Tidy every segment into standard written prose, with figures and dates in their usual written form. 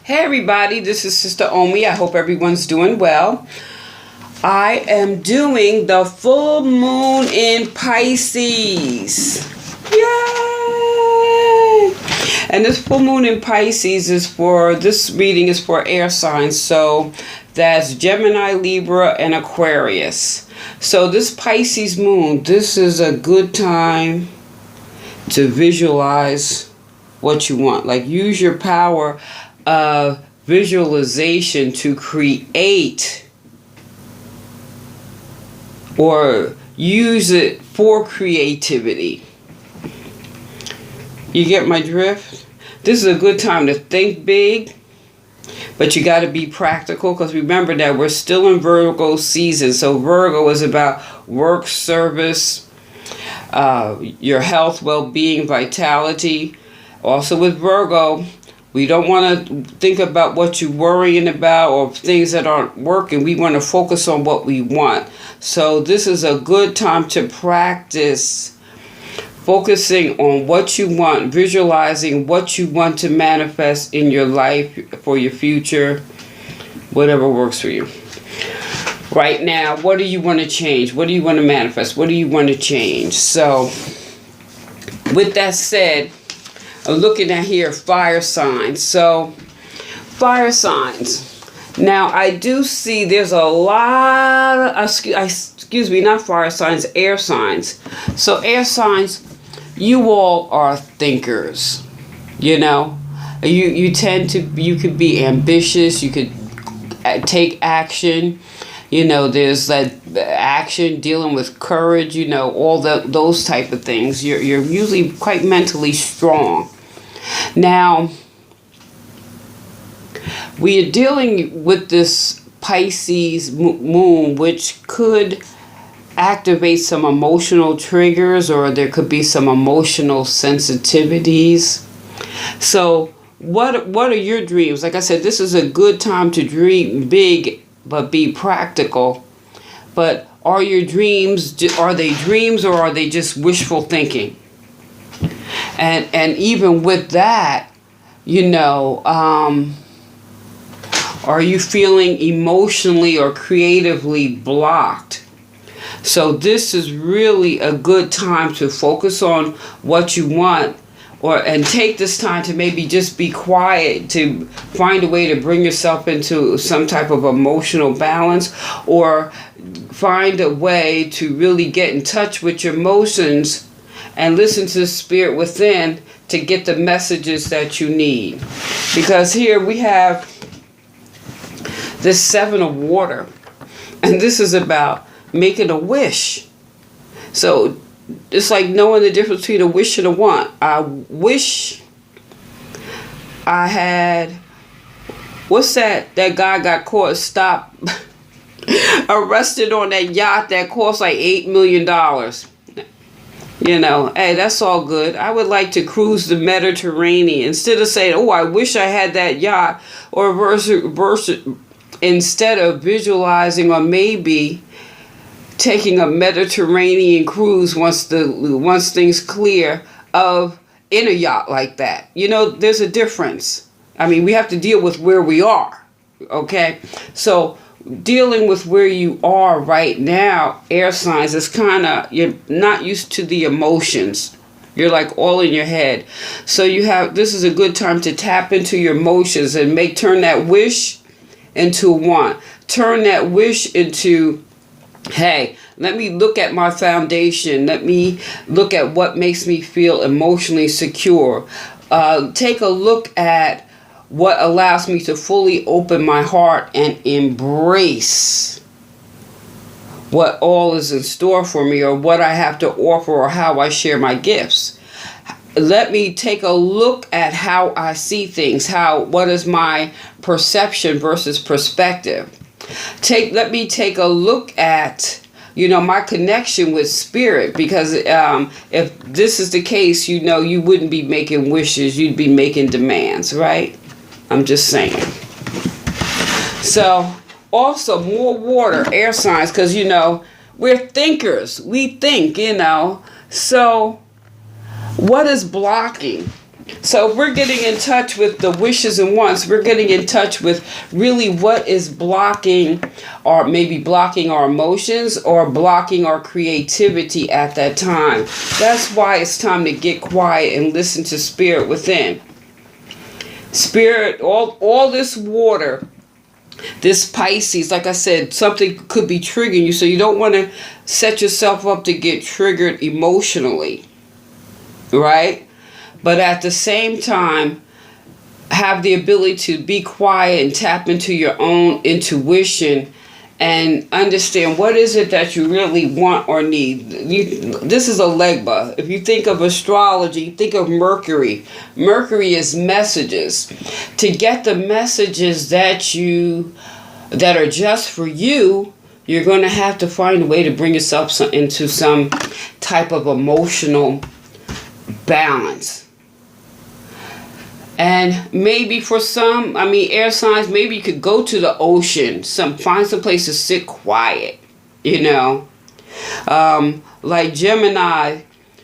Hey everybody, this is Sister Omi. I hope everyone's doing well. I am doing the full moon in Pisces. Yay! And this full moon in Pisces this reading is for air signs. So that's Gemini, Libra, and Aquarius. So this Pisces moon, this is a good time to visualize what you want. Like, use your power of visualization to create, or use it for creativity. You get my drift? This is a good time to think big, but you got to be practical, because remember that we're still in Virgo season. So Virgo is about work, service, your health, well-being, vitality. Also with Virgo, we don't want to think about what you're worrying about or things that aren't working. We want to focus on what we want. So this is a good time to practice focusing on what you want, visualizing what you want to manifest in your life for your future, whatever works for you. Right now, what do you want to change? What do you want to manifest? What do you want to change? So with that said, I'm looking at here fire signs. So fire signs. Now I do see there's a lot of, excuse me, not fire signs, air signs. So air signs, you all are thinkers. You know, you could be ambitious. You could take action. You know, there's that action, dealing with courage, you know, all those type of things. You're usually quite mentally strong. Now, we are dealing with this Pisces moon, which could activate some emotional triggers, or there could be some emotional sensitivities. So what are your dreams? Like I said, this is a good time to dream big, but be practical. But are your dreams, are they dreams, or are they just wishful thinking? And even with that, you know, are you feeling emotionally or creatively blocked? So this is really a good time to focus on what you want, and take this time to maybe just be quiet, to find a way to bring yourself into some type of emotional balance, or find a way to really get in touch with your emotions and listen to the spirit within to get the messages that you need. Because here we have this 7 of water, and this is about making a wish. So it's like knowing the difference between a wish and a want. I wish I had, what's that guy got caught, arrested on that yacht that cost like $8 million. You know, hey, that's all good. I would like to cruise the Mediterranean. Instead of saying, oh, I wish I had that yacht, or instead of visualizing, or maybe taking a Mediterranean cruise once things clear, of in a yacht like that. You know, there's a difference. I mean, we have to deal with where we are. Okay? So dealing with where you are right now, air signs, is kind of, you're not used to the emotions. You're like all in your head. So this is a good time to tap into your emotions and turn that wish into want. Turn that wish into, hey, let me look at my foundation. Let me look at what makes me feel emotionally secure. Take a look at what allows me to fully open my heart and embrace what all is in store for me, or what I have to offer, or how I share my gifts. Let me take a look at how I see things. What is my perception versus perspective? Let me take a look at, you know, my connection with spirit, because if this is the case, you know, you wouldn't be making wishes, you'd be making demands, right? I'm just saying. So also more water, air signs, because, you know, we're thinkers. We think, you know. So what is blocking? So if we're getting in touch with the wishes and wants, we're getting in touch with really what is blocking, or maybe blocking our emotions or blocking our creativity at that time. That's why it's time to get quiet and listen to spirit within. Spirit, all this water, this Pisces, like I said, something could be triggering you, so you don't want to set yourself up to get triggered emotionally, right? But at the same time, have the ability to be quiet and tap into your own intuition and understand what is it that you really want or need. This is a legba. If you think of astrology, think of Mercury. Mercury is messages. To get the messages that are just for you, you're going to have to find a way to bring yourself into some type of emotional balance. And maybe for some, air signs, maybe you could go to the ocean, find some place to sit quiet, like Gemini,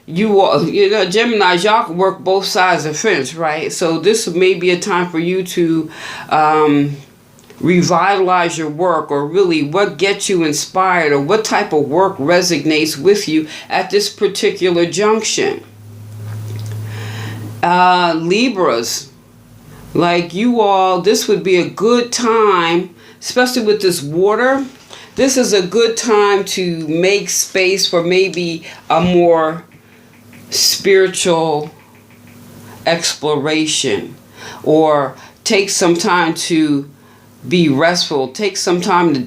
Geminis, y'all can work both sides of the fence, right? So this may be a time for you to revitalize your work, or really what gets you inspired, or what type of work resonates with you at this particular junction. Libras, like you all, this would be a good time, especially with this water. This is a good time to make space for maybe a more spiritual exploration, or take some time to be restful, take some time to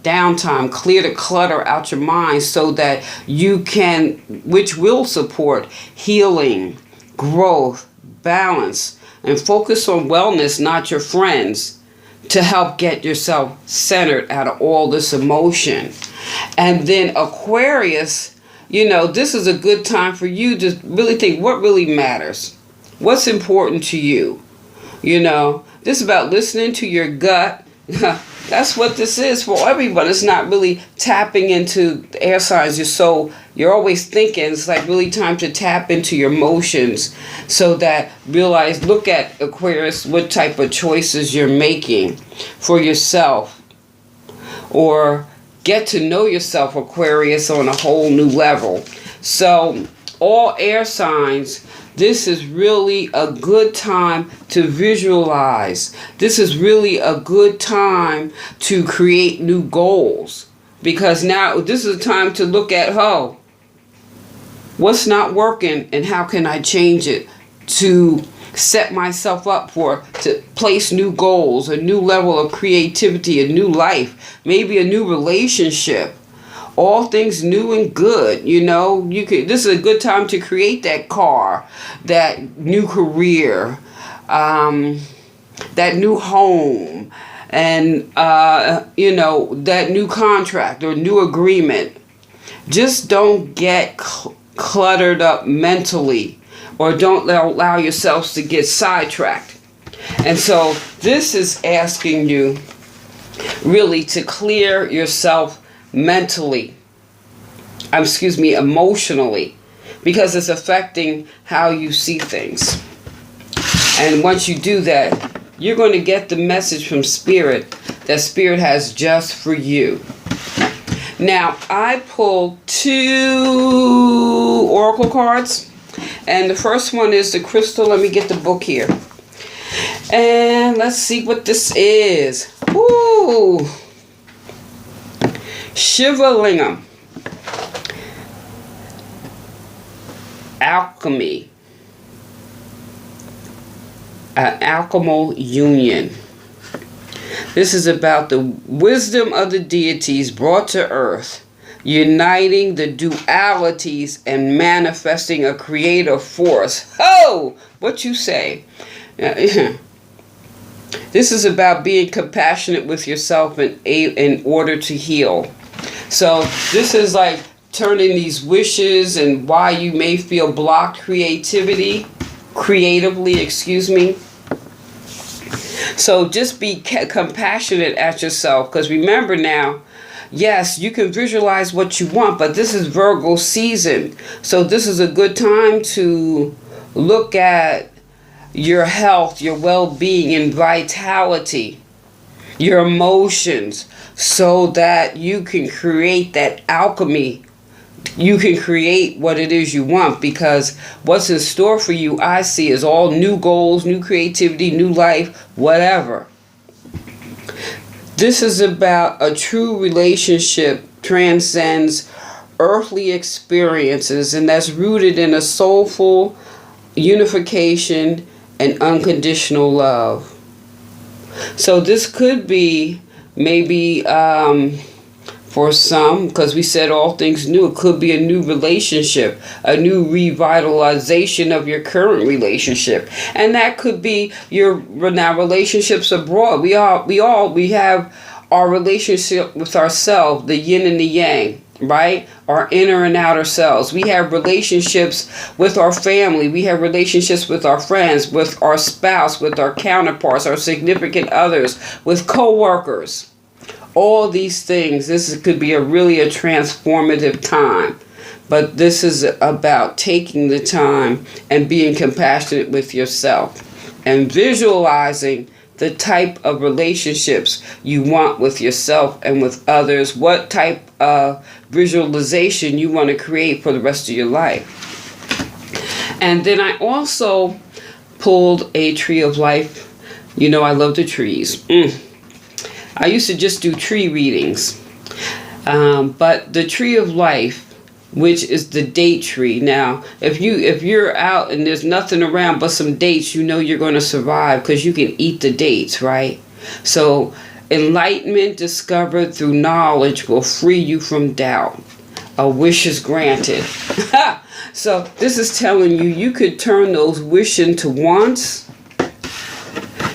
downtime, clear the clutter out your mind, so that you can, which will support healing, growth, balance, and focus on wellness, not your friends, to help get yourself centered out of all this emotion. And then Aquarius, this is a good time for you to really think what really matters, what's important to you. This is about listening to your gut. That's what this is for everyone. It's not really tapping into the air signs. You're always thinking. It's like really time to tap into your emotions, so that look at Aquarius, what type of choices you're making for yourself, or get to know yourself, Aquarius, on a whole new level. So all air signs, this is really a good time to visualize. This is really a good time to create new goals, because now this is a time to look at, what's not working and how can I change it to set myself up to place new goals, a new level of creativity, a new life, maybe a new relationship. All things new and good, this is a good time to create that car, that new career, that new home, and, that new contract or new agreement. Just don't get cluttered up mentally, or don't allow yourselves to get sidetracked. And so this is asking you really to clear yourself emotionally, because it's affecting how you see things. And once you do that, you're going to get the message from Spirit that Spirit has just for you. Now, I pulled 2 oracle cards, and the first one is the crystal. Let me get the book here. And let's see what this is. Ooh. Shivalingam. Alchemy. An alchemal union. This is about the wisdom of the deities brought to earth, uniting the dualities and manifesting a creative force. What you say? This is about being compassionate with yourself in order to heal. So this is like turning these wishes and why you may feel blocked creatively. So just be compassionate at yourself, because remember now, yes, you can visualize what you want, but this is Virgo season. So this is a good time to look at your health, your well-being, and vitality, your emotions, so that you can create that alchemy. You can create what it is you want, because what's in store for you, I see, is all new goals, new creativity, new life, whatever. This is about a true relationship transcends earthly experiences, and that's rooted in a soulful unification and unconditional love. So this could be maybe for some, because we said all things new, it could be a new relationship, a new revitalization of your current relationship. And that could be your now relationships abroad. We have our relationship with ourselves, the yin and the yang, right? Our inner and outer selves. We have relationships with our family. We have relationships with our friends, with our spouse, with our counterparts, our significant others, with co-workers. All these things, this could be really a transformative time. But this is about taking the time and being compassionate with yourself and visualizing the type of relationships you want with yourself and with others, what type of visualization you want to create for the rest of your life. And then I also pulled a tree of life. You know, I love the trees. I used to just do tree readings. But the tree of life, which is the date tree. Now, if you're out and there's nothing around but some dates, you know you're going to survive because you can eat the dates, right? So enlightenment discovered through knowledge will free you from doubt. A wish is granted. So this is telling you, you could turn those wishes into wants.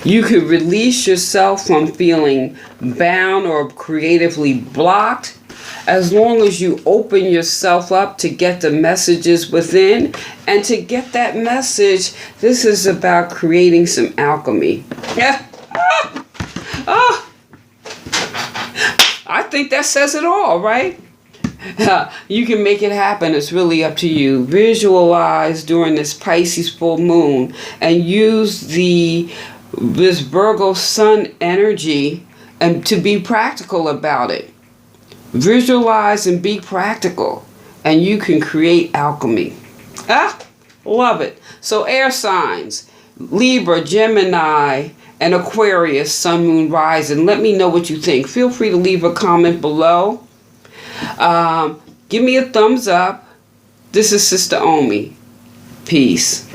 You could release yourself from feeling bound or creatively blocked, as long as you open yourself up to get the messages within. And to get that message, this is about creating some alchemy. Yeah. I think that says it all, right? You can make it happen. It's really up to you. Visualize during this Pisces full moon and use this Virgo sun energy and to be practical about it. Visualize and be practical, and you can create alchemy. Love it. So air signs, Libra, Gemini, and Aquarius, sun, moon, rising. Let me know what you think. Feel free to leave a comment below. Give me a thumbs up. This is Sister Omi. Peace.